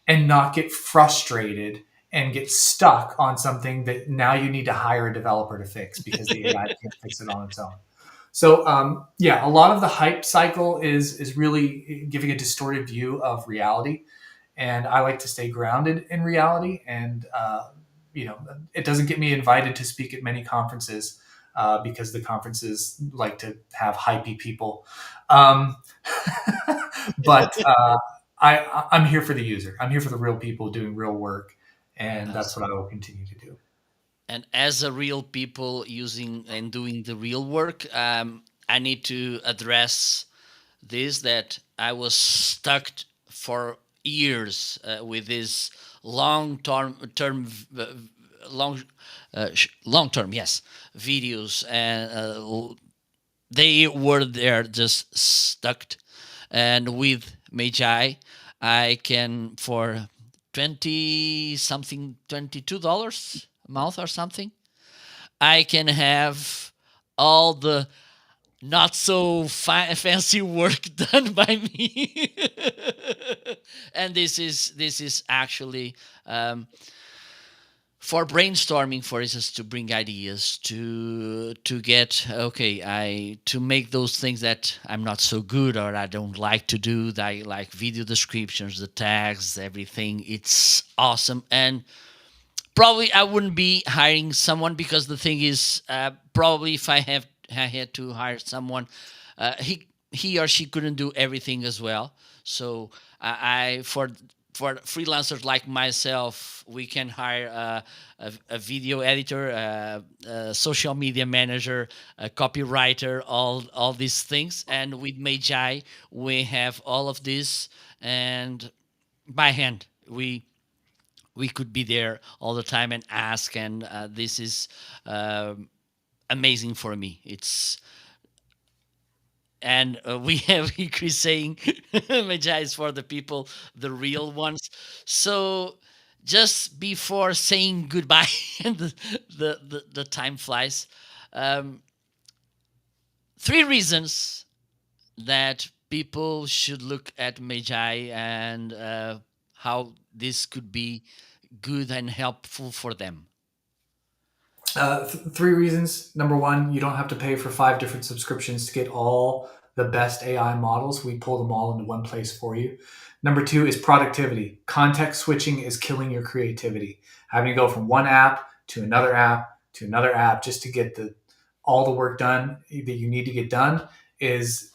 and not get frustrated and get stuck on something that now you need to hire a developer to fix because the AI can't fix it on its own. So yeah, a lot of the hype cycle is really giving a distorted view of reality, and I like to stay grounded in reality. And it doesn't get me invited to speak at many conferences because the conferences like to have hypey people. Um, but I'm here for the user. I'm here for the real people doing real work, and that's what I will continue to do. And as a real people using and doing the real work, I need to address this that I was stuck for years with this long long term, yes, videos, and they were there just stuck. And with Magi, I can for 20 something $22 a month or something, I can have all the not so fancy work done by me. And this is actually for brainstorming, for instance, to bring ideas, to get okay, I to make those things that I'm not so good or I don't like to do, that I like video descriptions, the tags, everything. It's awesome. And probably I wouldn't be hiring someone, because the thing is, probably if I had to hire someone, he or she couldn't do everything as well. So I for freelancers like myself, we can hire a video editor, a social media manager, a copywriter, all these things. And with Magi, we have all of this, and by hand, we could be there all the time and ask. And this is amazing for me. It's and we have Chris saying Magi is for the people, the real ones. So just before saying goodbye, and the time flies. Um, Three reasons that people should look at Magi, and how this could be good and helpful for them. Three reasons. Number one, you don't have to pay for five different subscriptions to get all the best AI models. We pull them all into one place for you. Number two is productivity. Context switching is killing your creativity. Having to go from one app to another app to another app just to get the all the work done that you need to get done is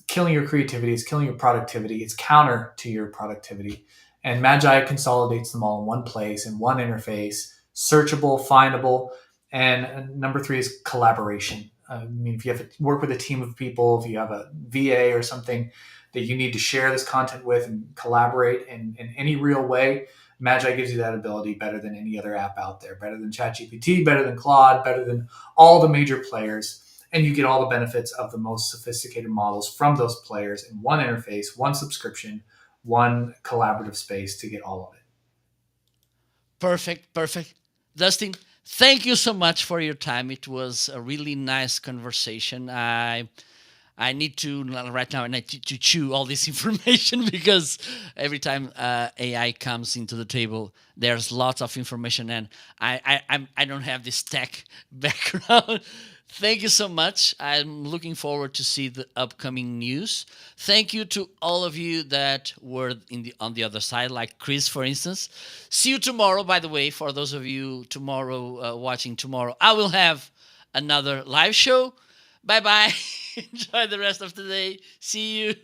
killing your creativity. It's killing your productivity. It's counter to your productivity. And Magi consolidates them all in one place, in one interface, searchable, findable. And number three is collaboration. I mean, if you have to work with a team of people, if you have a VA or something that you need to share this content with and collaborate in any real way, Magi gives you that ability better than any other app out there, better than ChatGPT, better than Claude, better than all the major players. And you get all the benefits of the most sophisticated models from those players in one interface, one subscription, one collaborative space to get all of it. Perfect, perfect. Dustin, thank you so much for your time. It was a really nice conversation. I need to right now. I need to chew all this information because every time AI comes into the table, there's lots of information, and I don't have this tech background. Thank you so much. I'm looking forward to see the upcoming news. Thank you to all of you that were in the on the other side, like Chris, for instance. See you tomorrow. By the way, for those of you tomorrow watching tomorrow, I will have another live show. Bye bye. Enjoy the rest of the day. See you.